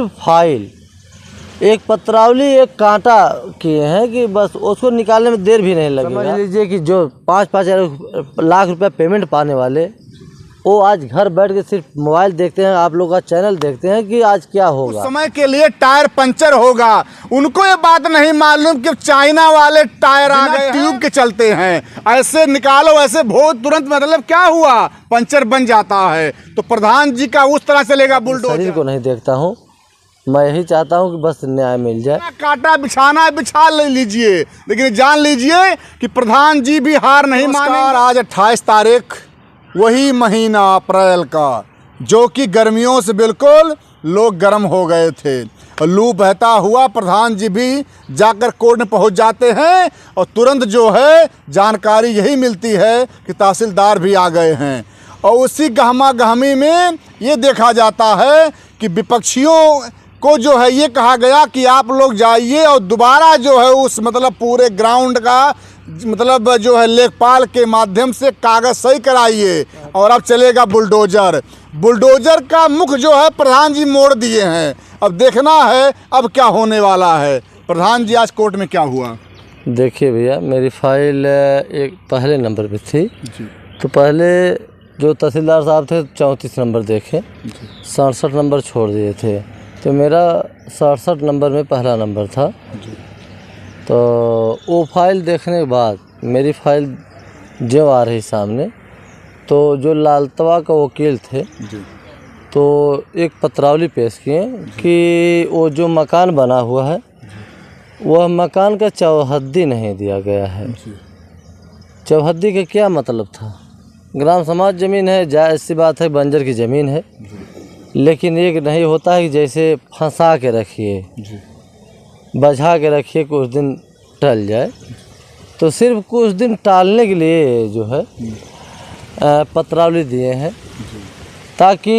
File एक पत्रावली एक कांटा किए हैं कि बस उसको निकालने में देर भी नहीं लगेगा। समझ लीजिए कि जो 5-5 लाख रुपया पेमेंट पाने वाले वो आज घर बैठ के सिर्फ मोबाइल देखते हैं, आप लोग का चैनल देखते हैं कि आज क्या होगा। उस समय के लिए टायर पंचर होगा, उनको ये बात नहीं मालूम कि चाइना वाले टायर आ गए ट्यूब के चलते हैं, ऐसे निकालो ऐसे बहुत तुरंत मतलब क्या हुआ, पंचर बन जाता है। तो प्रधान जी का उस तरह चलेगा बुलडोजर। शरीर को नहीं देखता हूँ, मैं यही चाहता हूँ कि बस न्याय मिल जाए। कांटा बिछाना है बिछा ले लीजिए, लेकिन जान लीजिए कि प्रधान जी भी हार नहीं मानेंगे। आज 28 तारीख वही महीना अप्रैल का जो कि गर्मियों से बिल्कुल लोग गर्म हो गए थे और लू बहता हुआ प्रधान जी भी जाकर कोर्ट में पहुंच जाते हैं और तुरंत जो है जानकारी यही मिलती है कि तहसीलदार भी आ गए हैं। और उसी गहमा गहमी में ये देखा जाता है कि विपक्षियों को जो है ये कहा गया कि आप लोग जाइए और दोबारा जो है उस मतलब पूरे ग्राउंड का मतलब जो है लेखपाल के माध्यम से कागज सही कराइए और अब चलेगा बुलडोजर। बुलडोजर का मुख जो है प्रधान जी मोड़ दिए हैं, अब देखना है अब क्या होने वाला है। प्रधान जी आज कोर्ट में क्या हुआ? देखिए भैया, मेरी फाइल एक पहले नंबर पे थी जी। तो पहले जो तहसीलदार साहब थे 34 नंबर देखे, 67 नंबर छोड़ दिए थे, तो मेरा 67 नंबर में पहला नंबर था जी। तो वो फाइल देखने के बाद मेरी फाइल जो आ रही सामने, तो जो लालतवा का वकील थे जी। तो एक पत्रावली पेश किए कि वो जो मकान बना हुआ है वह मकान का चौहद्दी नहीं दिया गया है। चौहद्दी का क्या मतलब था? ग्राम समाज ज़मीन है, जायज़ सी बात है, बंजर की ज़मीन है, लेकिन एक नहीं होता है कि जैसे फंसा के रखिए, बझा के रखिए, कुछ दिन टल जाए। तो सिर्फ कुछ दिन टालने के लिए जो है पत्रावली दिए हैं ताकि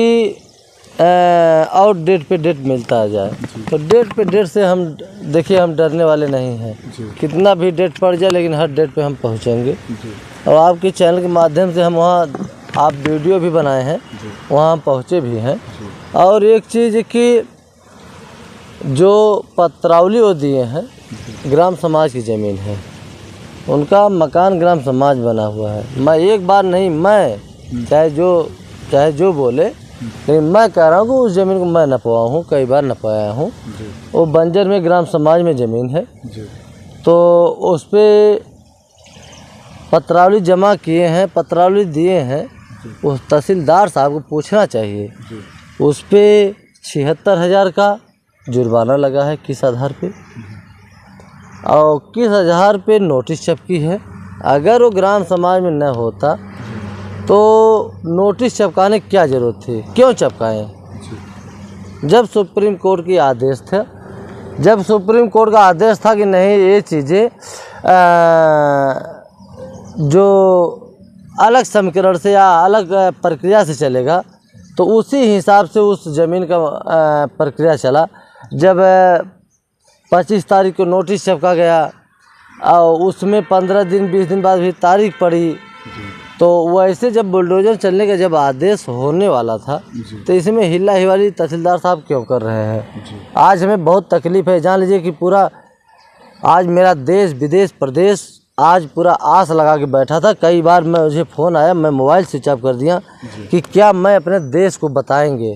और डेट पे डेट मिलता जाए। तो डेट पे डेट से हम देखिए, हम डरने वाले नहीं हैं, कितना भी डेट पड़ जाए लेकिन हर डेट पे हम पहुंचेंगे। और आपके चैनल के माध्यम से हम वहाँ आप वीडियो भी बनाए हैं, वहाँ हम पहुँचे भी हैं। और एक चीज़ कि जो पत्रावली वो दिए हैं ग्राम समाज की ज़मीन है, उनका मकान ग्राम समाज बना हुआ है। मैं एक बार नहीं, मैं चाहे जो बोले, लेकिन मैं कह रहा हूँ कि उस ज़मीन को मैं नपवाया हूँ, कई बार नपवाया हूँ। वो बंजर में ग्राम समाज में ज़मीन है, तो उस पर पत्रावली जमा किए हैं, पत्रावली दिए हैं। उस तहसीलदार साहब को पूछना चाहिए, उस पर 76,000 का जुर्माना लगा है किस आधार पे, और किस आधार पे नोटिस छपकी है। अगर वो ग्राम समाज में न होता तो नोटिस छपकाने की क्या ज़रूरत थी, क्यों छपकाएं? जब सुप्रीम कोर्ट की आदेश था, जब सुप्रीम कोर्ट का आदेश था कि नहीं ये चीज़ें जो अलग समीकरण से या अलग प्रक्रिया से चलेगा, तो उसी हिसाब से उस ज़मीन का प्रक्रिया चला। जब 25 तारीख को नोटिस छपका गया और उसमें 15 दिन 20 दिन बाद भी तारीख पड़ी, तो वैसे जब बुलडोजर चलने का जब आदेश होने वाला था तो इसमें हिला हिवाली तहसीलदार साहब क्यों कर रहे हैं? आज हमें बहुत तकलीफ़ है। जान लीजिए कि पूरा आज मेरा देश विदेश प्रदेश आज पूरा आस लगा के बैठा था। कई बार मुझे फ़ोन आया, मैं मोबाइल स्विच ऑफ कर दिया कि क्या मैं अपने देश को बताएंगे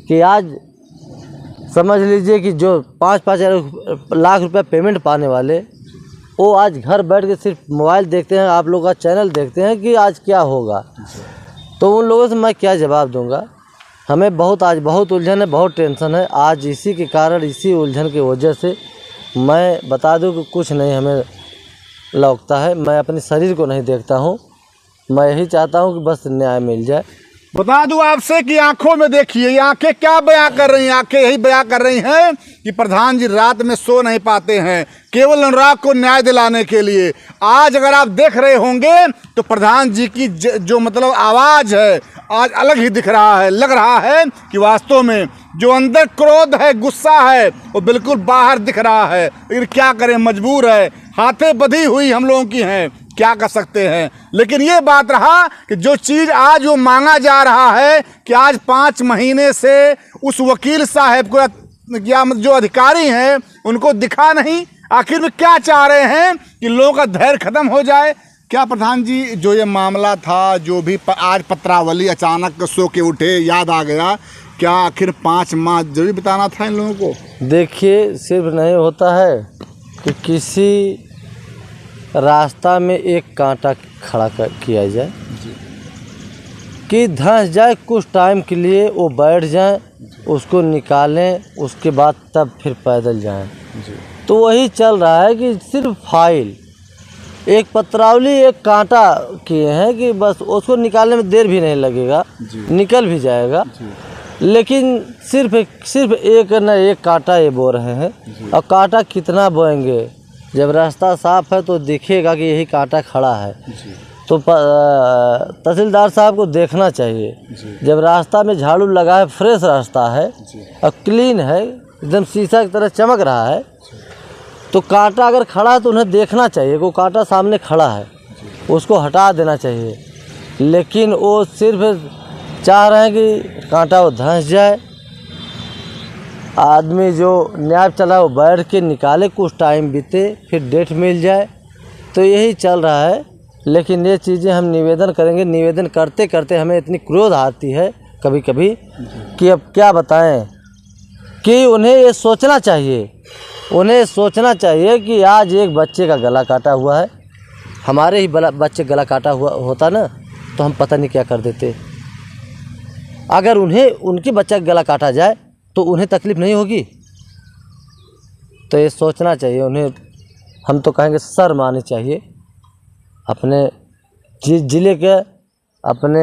कि आज समझ लीजिए कि जो 5-5 लाख रुपया पेमेंट पाने वाले वो आज घर बैठ के सिर्फ मोबाइल देखते हैं, आप लोग का चैनल देखते हैं कि आज क्या होगा। तो उन लोगों से मैं क्या जवाब दूंगा? हमें आज बहुत उलझन है, बहुत टेंशन है। आज इसी के कारण, इसी उलझन की वजह से मैं बता दूं कि कुछ नहीं हमें लौकता है। मैं अपने शरीर को नहीं देखता हूं, मैं यही चाहता हूं कि बस न्याय मिल जाए। बता दूं आपसे कि आंखों में देखिए, ये आंखें क्या बयां कर रही हैं? आंखें यही बयां कर रही हैं कि प्रधान जी रात में सो नहीं पाते हैं केवल अनुराग को न्याय दिलाने के लिए। आज अगर आप देख रहे होंगे तो प्रधान जी की जो मतलब आवाज़ है आज अलग ही दिख रहा है। लग रहा है कि वास्तव में जो अंदर क्रोध है, गुस्सा है, वो बिल्कुल बाहर दिख रहा है। लेकिन क्या करें, मजबूर है, हाथें बंधी हुई हम लोगों की हैं, क्या कर सकते हैं। लेकिन ये बात रहा कि जो चीज़ आज वो मांगा जा रहा है कि आज 5 महीने से उस वकील साहब को या जो अधिकारी हैं उनको दिखा नहीं? आखिर में क्या चाह रहे हैं कि लोगों का धैर्य खत्म हो जाए? क्या प्रधान जी जो ये मामला था, जो भी आज पत्रावली अचानक सो के उठे, याद आ गया, क्या आखिर 5 माह जरूरी बताना था इन लोगों को? देखिए, सिर्फ नहीं होता है कि किसी रास्ता में एक कांटा खड़ा किया जाए कि धंस जाए, कुछ टाइम के लिए वो बैठ जाए, उसको निकालें, उसके बाद तब फिर पैदल जाएं। तो वही चल रहा है कि सिर्फ फाइल, एक पत्रावली, एक कांटा किए हैं कि बस उसको निकालने में देर भी नहीं लगेगा, निकल भी जाएगा। लेकिन सिर्फ एक न एक कांटा ये बो रहे हैं। और कांटा कितना बोएंगे? जब रास्ता साफ है तो दिखेगा कि यही कांटा खड़ा है। तो तहसीलदार साहब को देखना चाहिए, जब रास्ता में झाड़ू लगा है, फ्रेश रास्ता है और क्लीन है, एकदम शीशा की तरह चमक रहा है, तो कांटा अगर खड़ा है तो उन्हें देखना चाहिए। वो कांटा सामने खड़ा है, उसको हटा देना चाहिए। लेकिन वो सिर्फ चाह रहे हैं कि कांटा वो धंस जाए, आदमी जो न्याय चला वो बैठ के निकाले, कुछ टाइम बीते, फिर डेट मिल जाए। तो यही चल रहा है। लेकिन ये चीज़ें हम निवेदन करेंगे, निवेदन करते करते हमें इतनी क्रोध आती है कभी कभी कि अब क्या बताएं, कि उन्हें ये सोचना चाहिए, उन्हें सोचना चाहिए कि आज एक बच्चे का गला काटा हुआ है, हमारे ही बच्चे गला काटा हुआ होता ना तो हम पता नहीं क्या कर देते। अगर उन्हें उनके बच्चा का गला काटा जाए तो उन्हें तकलीफ़ नहीं होगी? तो ये सोचना चाहिए उन्हें। हम तो कहेंगे शर्म आनी चाहिए। अपने ज़िले के अपने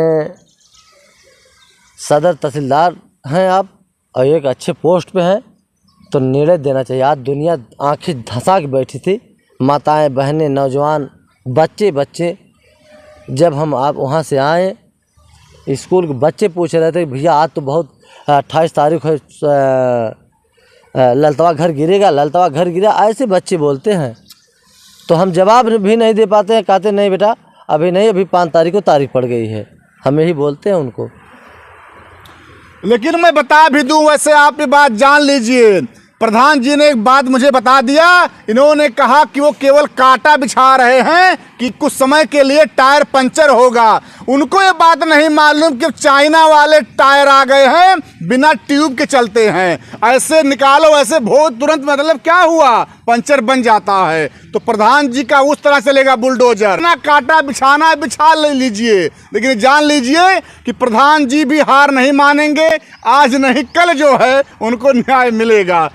सदर तहसीलदार हैं आप और एक अच्छे पोस्ट पे हैं, तो निर्णय देना चाहिए। आज दुनिया आंखें धंसा के बैठी थी, माताएं, बहनें, नौजवान, बच्चे। जब हम आप वहाँ से आए, स्कूल के बच्चे पूछ रहे थे, भैया आज तो बहुत 28 तारीख है, ललतवा घर गिरा, ऐसे बच्चे बोलते हैं। तो हम जवाब भी नहीं दे पाते हैं, कहते नहीं बेटा अभी नहीं, अभी 5 तारीख को तारीख पड़ गई है, हम यही बोलते हैं उनको। लेकिन मैं बता भी दूं, वैसे आप ये बात जान लीजिए, प्रधान जी ने एक बात मुझे बता दिया। इन्होंने कहा कि वो केवल कांटा बिछा रहे हैं कि कुछ समय के लिए टायर पंचर होगा। उनको ये बात नहीं मालूम कि चाइना वाले टायर आ गए हैं, बिना ट्यूब के चलते हैं। ऐसे निकालो, ऐसे बहुत तुरंत, मतलब क्या हुआ, पंचर बन जाता है। तो प्रधान जी का उस तरह चलेगा बुलडोजर। ना कांटा बिछाना है, बिछा लीजिए, लेकिन जान लीजिए कि प्रधान जी भी हार नहीं मानेंगे। आज नहीं कल जो है उनको न्याय मिलेगा।